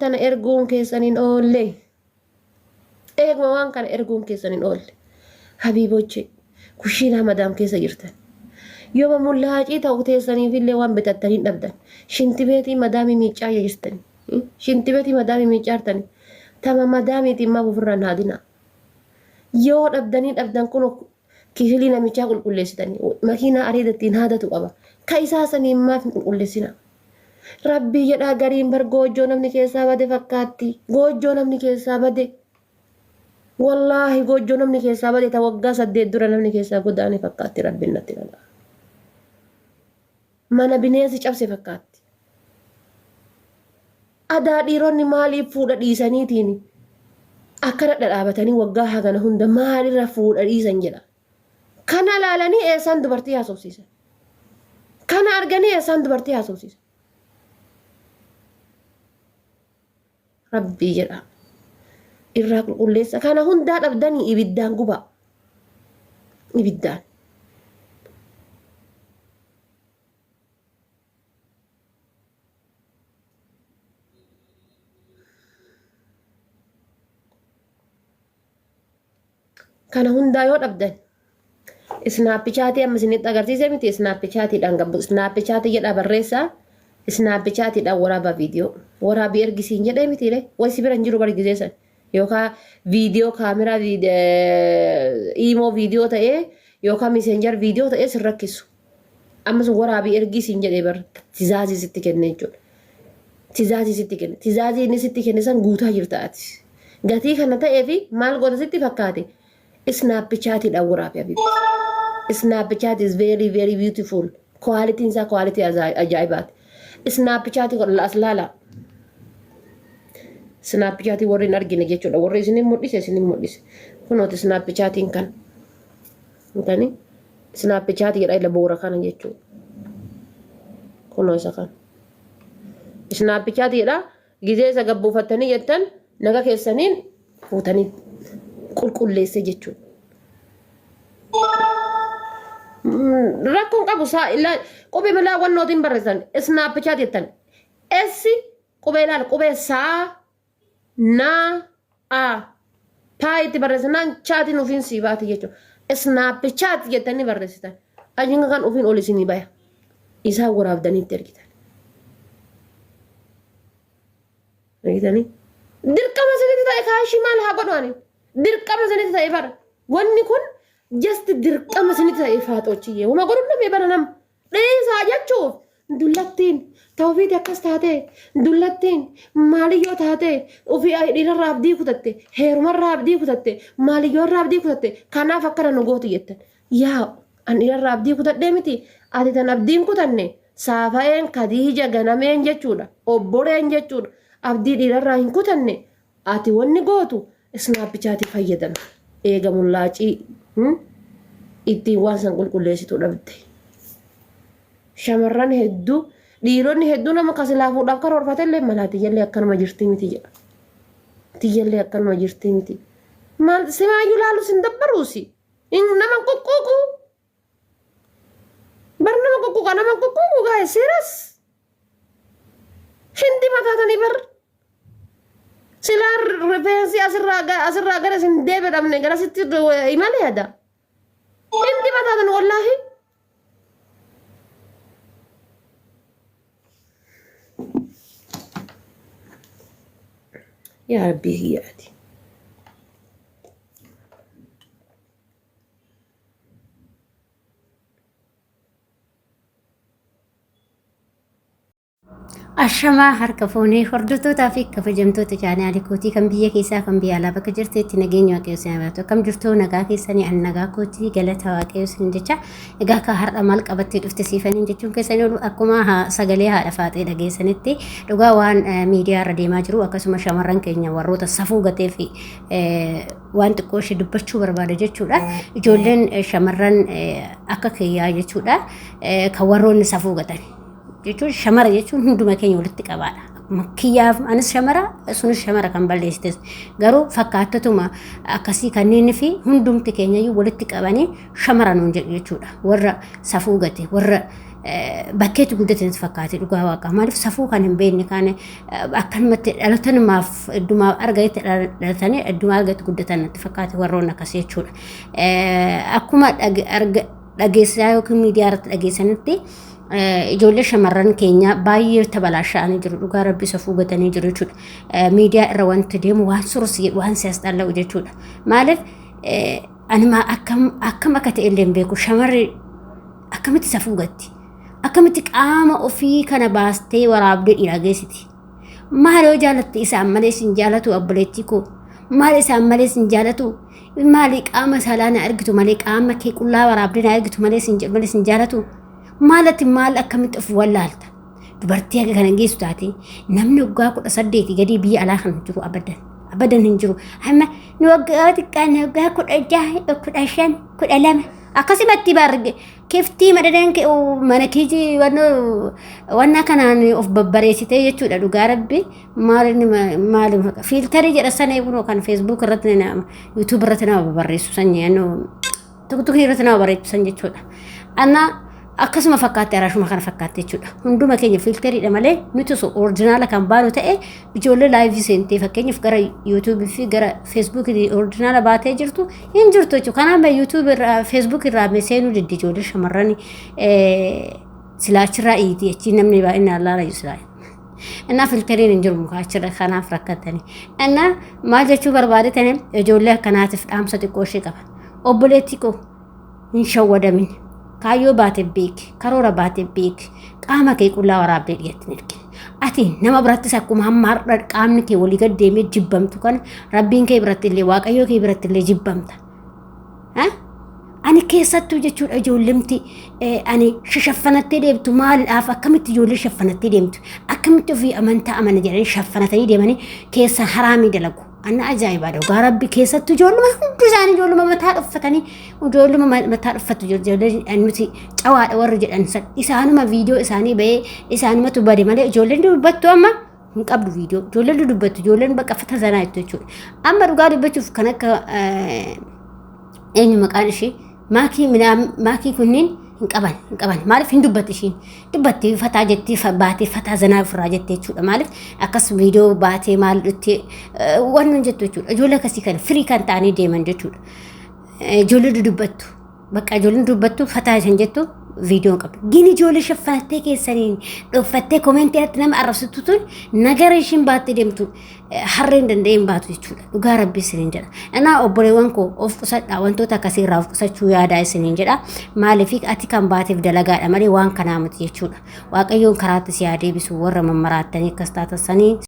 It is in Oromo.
tana erguun keessanin oolle eeguma waan kana erguun keessanin oolle habiiboche kushiinaa madaam keessa jirtan yoo mullaacii ta'u teessaniifillee waan bitattanii dhabdan shintibeetii madaamii miicaa jirtani shintibeetii madaamii miicaartani tama madaamiitiin maaf ofirraan haadina yoo dhabdan kun kifilii namichaa qulqulleessitanii makiinaa areedattiin haadatu qaba ka isaa saniin maaf qulqulleessina rabbii jedhaa gariin bar goojjoo namni keessaa bade fakkaatti goojjoo namni keessaa bade wallaahi goojjoo namni keessaa bade ta waggaa 8 dura namni keessaa godaane fakkaatti rabbiin natti dhaga'a mana bineensi cabse fakkaatti adaa dhiironni maaliif fuudha dhiisaniitiin akkana dhadhaabatanii waggaa hagana hunda maalirra fuudha dhiisan jedha kana laalanii eessaan dubartii haasofsiisan kana arganii eessaan dubartii haasofsiisan rabbii jedha irraa qulqulleessa kana hundaa dhabdanii ibiddaan guba ibiddaan kana hundaa yoo dhabdan snapchat amma isinitti agarsiise miti snapchatidhaan gabbu snapchat jedha barreessa snapchatidhaan waraaba viidiyoo waraabii ergisiin jedhee mitiire waysi bira hin jiru bargiseessan yookaan viidiyoo kaameraa imo viidiyoo ta'ee yookaan messenger viidiyoo ta'ee sin rakkisu amma sun waraabii ergisiin jedhee bar tizaazii sitti kenne jechuudha tizaazii sitti kenne tizaazii inni sitti kenne san guutaa jirtaati gatii kana ta'ee fi maal goota sitti fakkaate snapchatidhaan waraabii abibi Snapchat is very very beautiful. Quality is a quality ajaibat. Snapchat as lala. Snapchat warri argine jechuudha. Warri isin mul'ise. Kunooti Snapchatiin kan. Mutani Snapchat jedha ila boora kana jechuudha. Kunoo isa kan. Snapchat jedha gizee isa gabbuufattanii jettan naga keessaniin fuutanii qulqulleesse jechuudha. Rakkoon qabu saa illa qubee malaa wannootiin barreessan Snapchat jettan essi qubee laal qubee saa naa a paayitti barreessanaan chaatiin ofiin sii baate jechuudha. Snapchat jettanii barreessitan ajinga kan ofiin ol isinii baya isaa waraabdaniitti ergitan. Ergitanii dirqama isinitti ta'e kaashii maal haa godhuani dirqama isinitti ta'e bara wanni kun just dirqama isinitti ta'e faaxoochiyyee uma godhunna mee bana nama dheesaa jechuuf dullattiin ta'uufiiti akkas taate dullattiin maaliyyoo taate ofii dhiirarraa abdii kutatte heerumarraa abdii kutatte maaliyyoorraa abdii kutatte kanaaf akkana nu gooti jettan yaa an dhiirarraa abdii kutadhee miti ati tan abdiin kutanne saafa'een kadiija ganameen jechuudha obboreen jechuudha abdii dhiirarraa hin kutanne ati wanni gootu Snapchatii fayyadama eega mullaacii ittiin waan san qulqulleessitu dhabde shamarran hedduu dhiironni hedduu nama kasilaafuudhaaf karoorfatellee malaa tiyyallee akkanuma jirti miti jedha tiyyallee akkanuma jirti miti maal simaayyuu laalus hin dabbaruusi nama quqquuqu bar nama quqquuqa gaa'e seeras hindi mataatanii bar silaa rifeensi asirraa gara sin deebi'amne gara sitti imala yaada hindi mataatan wallaahi yaa rabbii hiyyaati Ashamaa harka foonii hordoftoota fi kabajamtoota chaanaalii kootii kan biyya keessaa kan biyya alaa bakka jirteetti nageenya waaqayyoo isin haa ta'u. Akkam jirtu nagaa keessanii an nagaa kootii galata waaqayyoo isin jecha. Egaa akka har'a maal qabattee dhufte siifaniin jechuun keessanii akkuma sagalee haadha faaxee dhageessanitti dhugaa waan miidiyaa irra deemaa jiru akkasuma shamarran keenya warroota safuu gatee fi waan xiqqoo ishee dubbachuu barbaada jechuudha. Ijoolleen shamarran akka kiyyaa jechuudha kan warroonni safuu gatan. jechuun shamara jechuun hunduma keenya walitti qabaadha. Kiyyaaf anis shamara sunis shamara kan balleessites garuu fakkaatatuma akkasii kanneen fi hundumti keenya walitti qabanii shamara nuun jedhu jechuudha. Warra safuu gate warra bakkeetti guddatan fakkaate dhugaa waaqa maaliif safuu kan hin beekne kan akkanumatti dhalatan maaf dhuma argate dhalatanii dhuma argate guddatan natti fakkaate warroon akkasii jechuudha. Akkuma dhageessaa yookiin miidiyaa irratti dhageessanitti ijoollee shamarran keenya baay'ee tabalaasha'anii jiru dhugaa rabbi safuu gatanii jiru jechuudha. Miidiyaa irra wanti deemu waan surus waan siyaas dhalla'u jechuudha. Maaliif anima akkam akka ta'e illee beeku shamarri akkamitti safuu gatti. Akkamitti qaama ofii kana baastee waraabdee dhiiraa geessiti. Maal yoo jaalatte isaan malee sin jaalatu obboleettii koo. Maal isaan malee sin jaalatu. Maali qaama salaana argitu malee qaama kee qullaa waraabdee na argitu malee sin jaalatu. Maalati maal akkamitti of wallaalta. Dubartii akka kana geessu taate namni waggaa 18 gadi biyya alaa kan jiru abadan hin jiru. Amma nu waggaa xiqqaan waggaa 16 12 akkasumatti barge kiftii madadaan kee mana keeji wanna kanaan of babbareessitee jechuudha dhugaa rabbi maal filtarii jedha sana eeguun kan Facebook irratti YouTube irratti nama babbareessu san TikTok irratti nama babbareessu san jechuudha. Anna akkasuma fakkaate araashuma kana fakkaate jechuudha. Hunduma keenya filtariidha malee nuti so originala kan baanu ta'e ijoollee live seentee fakkeenyaaf gara YouTube fi gara Facebook originala baatee jirtu hin jirtu jechuudha. Kanaaf YouTube irraa Facebook irraa seenuu diddi ijoollee shamarran silaachirraa iiti jechi namni baay'inaan allaala yuusilaa. Inna filtariin hin jiru muka achirra kanaaf rakkatanii. Inna maal jechuu barbaadetanii ijoollee akkanaatiif dhaamsa xiqqoo ishee qaba. Obboleettii koo hin shawwadamin. Kaayoo baatee beeki, karoora baatee beeki, qaama kee qullaa waraabdee dhiyeetti nirgine. Ati nama birattis akkuma hamma qaamni kee walii gad deemee jibbamtu kana rabbiin kee biratti illee waaqayyoo kee biratti illee jibbamta. Ani keessattuu jechuudha ijoollemti ani shafanattee deemtu maaliidhaaf akkamitti ijoollee shafanattee deemtu akkamitti ofii amantaa amana jedhanii shafanatanii deemanii keessa haraamii dalagu. Anna ajaa'ibaadha dhugaa rabbi keessattu ijoolluma hundi isaanii ijoolluma mataa dhuffatanii ijoolluma mataa dhuffatu ijoollee nuti cawaadha warri jedhan isaanuma viidiyoo isaanii bahee isaanumatu bade malee ijoolleen dubbattu amma hin qabdu viidiyoo ijoolleen dubbattu ijoolleen bakka fata zanaa jettu jechuudha. Amma dhugaa dubbachuuf kan akka eenyu maqaan ishee maakii kunniin hin qaban maaliif hin dubbatti ishiin dubbatti fataa jettee baatee fataa zanaa ofirraa jettee jechuudha. Maaliif akkas viidiyoo baatee maal dhuttee waan jettu jechuudha. Ijoollee akkasii kan firii kan ta'anii deeman jechuudha. Ijoollee dubbattu bakka ijoolleen dubbattu fataa isaan jettu viidiyoon qabdu. Gini ijoollee shafanattee keessaniin dhuffattee koomentii irratti nama arrabsitu tun nagara ishiin baattee deemtu harreen danda'een baatu jechuudha. Dhugaa rabbi isiniin jedha. Anaa obboleewwan koo of qusadhaa wantoota akkasii irraa of qusachuu yaadaa isiniin jedha. Maaliif ati kan baateef dalagaadha malee waan kanaa miti jechuudha. Waaqayyoon karaatti si haa deebisu warra mammaraattanii akkas taatanii